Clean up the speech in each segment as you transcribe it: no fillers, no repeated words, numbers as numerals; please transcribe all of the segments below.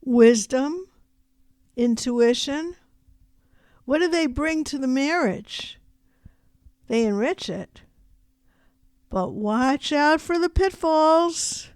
wisdom, intuition. What do they bring to the marriage? They enrich it. But watch out for the pitfalls.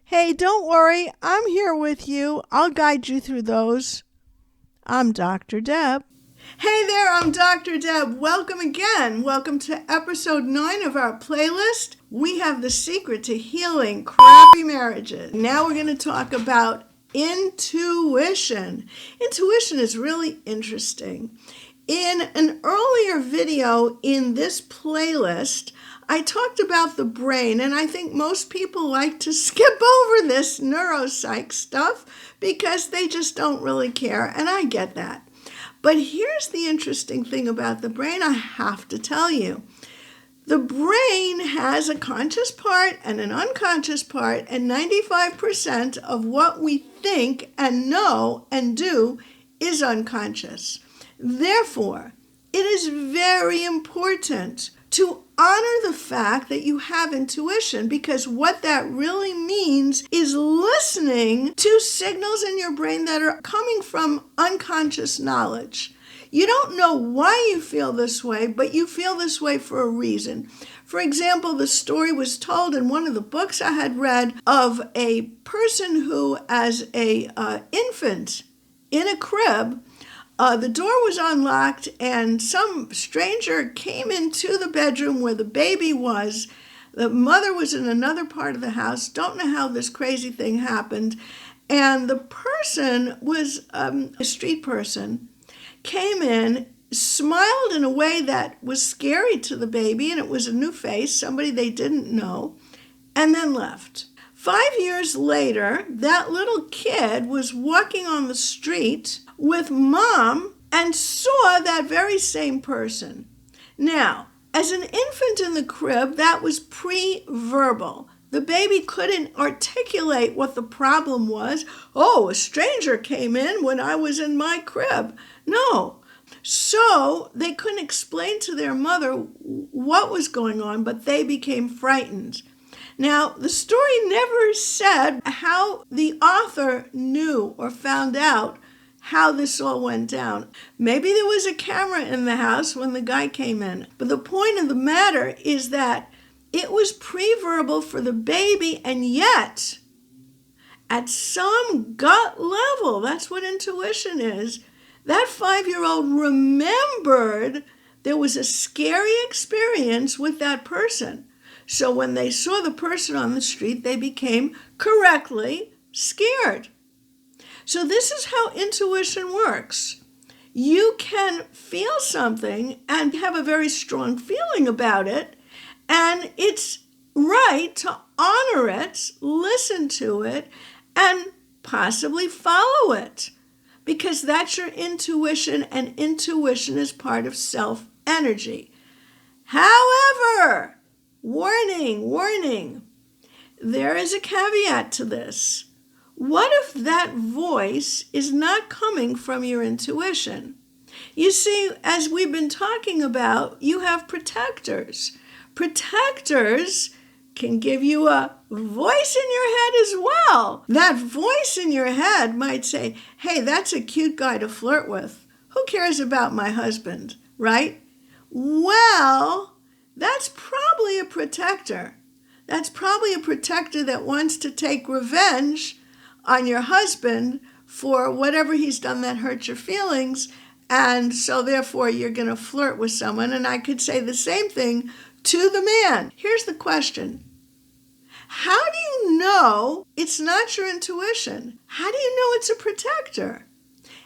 Hey, don't worry, I'm here with you. I'll guide you through those. I'm Dr. Deb. Hey there, I'm Dr. Deb. Welcome again. Welcome to episode 9 of our playlist. We have the secret to healing crappy marriages. Now we're going to talk about intuition. Intuition is really interesting. In an earlier video in this playlist, I talked about the brain, and I think most people like to skip over this neuropsych stuff because they just don't really care, and I get that. But here's the interesting thing about the brain I have to tell you. The brain has a conscious part and an unconscious part, and 95% of what we think and know and do is unconscious. Therefore, it is very important to honor the fact that you have intuition, because what that really means is listening to signals in your brain that are coming from unconscious knowledge. You don't know why you feel this way, but you feel this way for a reason. For example, the story was told in one of the books I had read of a person who, as an infant in a crib, the door was unlocked and some stranger came into the bedroom where the baby was. The mother was in another part of the house. Don't know how this crazy thing happened. And the person was a street person, came in, smiled in a way that was scary to the baby, and it was a new face, somebody they didn't know, and then left. 5 years later, that little kid was walking on the street with mom and saw that very same person. Now, as an infant in the crib, that was pre-verbal. The baby couldn't articulate what the problem was. Oh, a stranger came in when I was in my crib. No. So they couldn't explain to their mother what was going on, but they became frightened. Now, the story never said how the author knew or found out how this all went down. Maybe there was a camera in the house when the guy came in. But the point of the matter is that it was pre-verbal for the baby, and yet, at some gut level, that's what intuition is, that 5-year-old remembered there was a scary experience with that person. So when they saw the person on the street, they became correctly scared. So this is how intuition works. You can feel something and have a very strong feeling about it, and it's right to honor it, listen to it, and possibly follow it, because that's your intuition, and intuition is part of self-energy. However, warning, there is a caveat to this. What if that voice is not coming from your intuition? You see, as we've been talking about, you have protectors. Protectors can give you a voice in your head as well. That voice in your head might say, hey, that's a cute guy to flirt with. Who cares about my husband, right? Well, that's probably a protector. That's probably a protector that wants to take revenge on your husband for whatever he's done that hurt your feelings, and so therefore you're going to flirt with someone. And I could say the same thing to the man. Here's the question. How do you know it's not your intuition? How do you know it's a protector?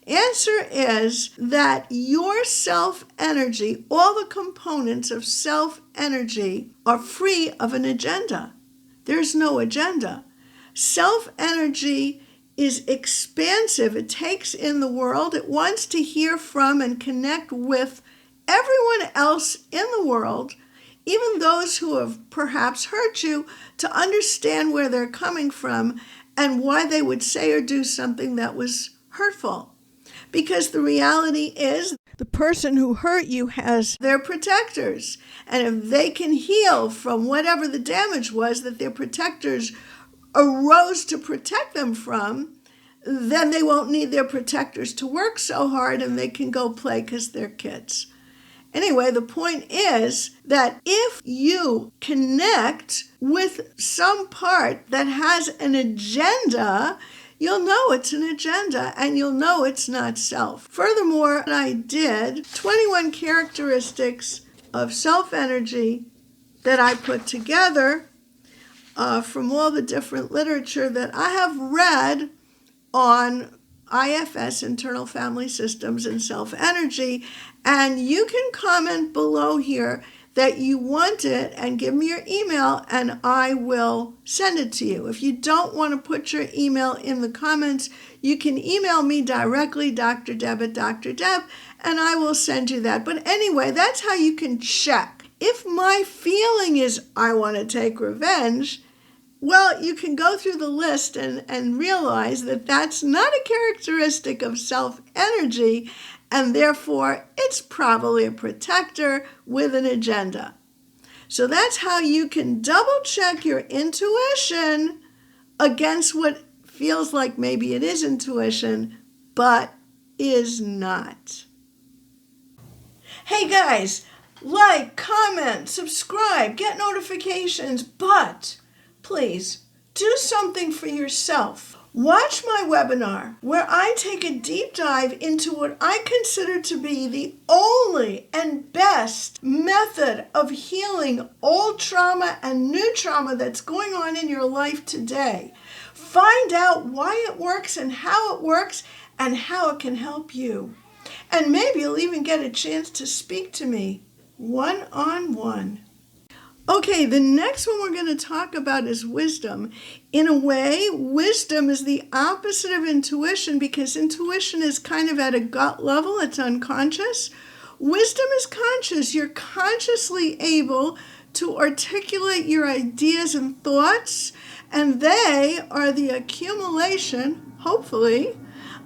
Answer is that your self-energy, all the components of self-energy, are free of an agenda. There's no agenda. Self-energy is expansive. It takes in the world. It wants to hear from and connect with everyone else in the world, even those who have perhaps hurt you, to understand where they're coming from and why they would say or do something that was hurtful. Because the reality is, the person who hurt you has their protectors. And if they can heal from whatever the damage was that their protectors arose to protect them from, then they won't need their protectors to work so hard and they can go play because they're kids. Anyway, the point is that if you connect with some part that has an agenda, you'll know it's an agenda and you'll know it's not self. Furthermore, I did 21 characteristics of self energy that I put together from all the different literature that I have read on IFS, internal family systems, and self-energy. And you can comment below here that you want it and give me your email and I will send it to you. If you don't want to put your email in the comments, you can email me directly, drdeb@drdeb, and I will send you that. But anyway, that's how you can check. If my feeling is I want to take revenge, well, you can go through the list and realize that that's not a characteristic of self-energy, and therefore it's probably a protector with an agenda. So that's how you can double-check your intuition against what feels like maybe it is intuition, but is not. Hey guys, like, comment, subscribe, get notifications, but please do something for yourself. Watch my webinar where I take a deep dive into what I consider to be the only and best method of healing old trauma and new trauma that's going on in your life today. Find out why it works and how it works and how it can help you. And maybe you'll even get a chance to speak to me one-on-one. Okay, the next one we're going to talk about is wisdom. In a way, wisdom is the opposite of intuition because intuition is kind of at a gut level, it's unconscious. Wisdom is conscious. You're consciously able to articulate your ideas and thoughts, and they are the accumulation, hopefully,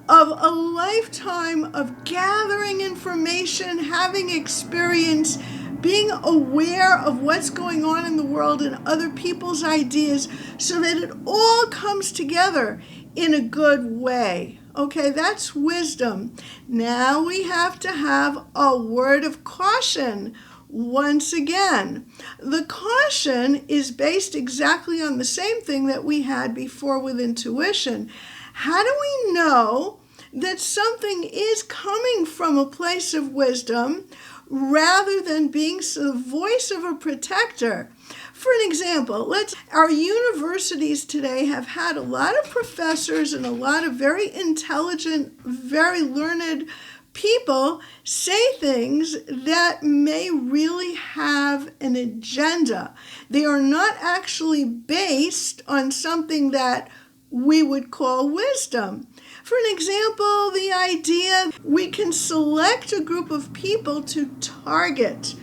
of a lifetime of gathering information, having experience, being aware of what's going on in the world and other people's ideas so that it all comes together in a good way. Okay, that's wisdom. Now we have to have a word of caution. Once again, the caution is based exactly on the same thing that we had before with intuition. How do we know that something is coming from a place of wisdom rather than being the voice of a protector? For an example, our universities today have had a lot of professors and a lot of very intelligent, very learned people say things that may really have an agenda. They are not actually based on something that we would call wisdom. For an example, the idea we can select a group of people to target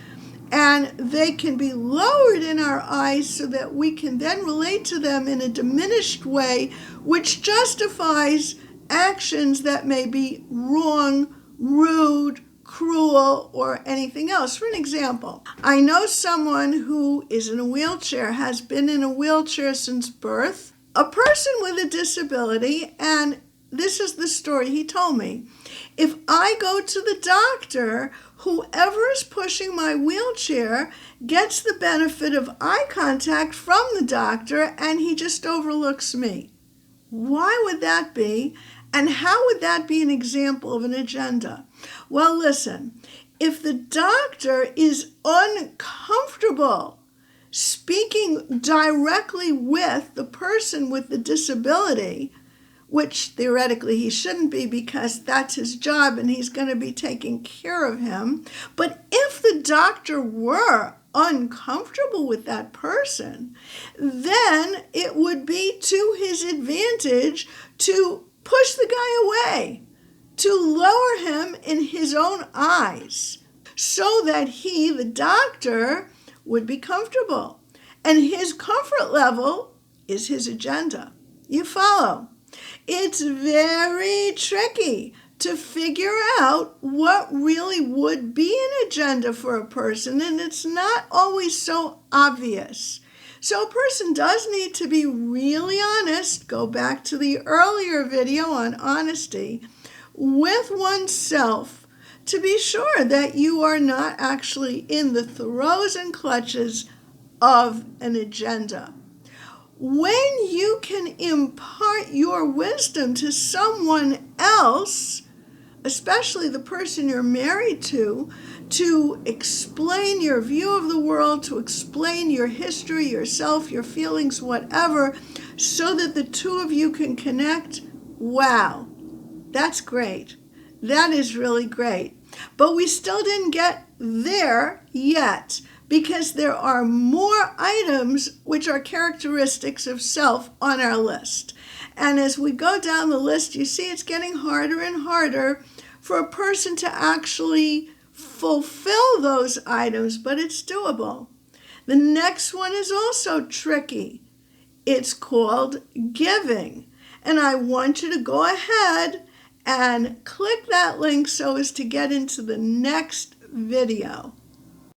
and they can be lowered in our eyes so that we can then relate to them in a diminished way, which justifies actions that may be wrong, rude, cruel, or anything else. For an example, I know someone who is in a wheelchair, has been in a wheelchair since birth, a person with a disability, and this is the story he told me. If I go to the doctor, whoever is pushing my wheelchair gets the benefit of eye contact from the doctor and he just overlooks me. Why would that be? And how would that be an example of an agenda? Well, listen, if the doctor is uncomfortable speaking directly with the person with the disability, which theoretically he shouldn't be because that's his job and he's going to be taking care of him. But if the doctor were uncomfortable with that person, then it would be to his advantage to push the guy away, to lower him in his own eyes so that he, the doctor, would be comfortable. And his comfort level is his agenda. You follow? It's very tricky to figure out what really would be an agenda for a person, and it's not always so obvious. So a person does need to be really honest, go back to the earlier video on honesty, with oneself to be sure that you are not actually in the throes and clutches of an agenda. When you can impart your wisdom to someone else, especially the person you're married to explain your view of the world, to explain your history, yourself, your feelings, whatever, so that the two of you can connect, wow, that's great. That is really great. But we still didn't get there yet, because there are more items which are characteristics of self on our list. And as we go down the list, you see it's getting harder and harder for a person to actually fulfill those items, but it's doable. The next one is also tricky. It's called giving. And I want you to go ahead and click that link so as to get into the next video.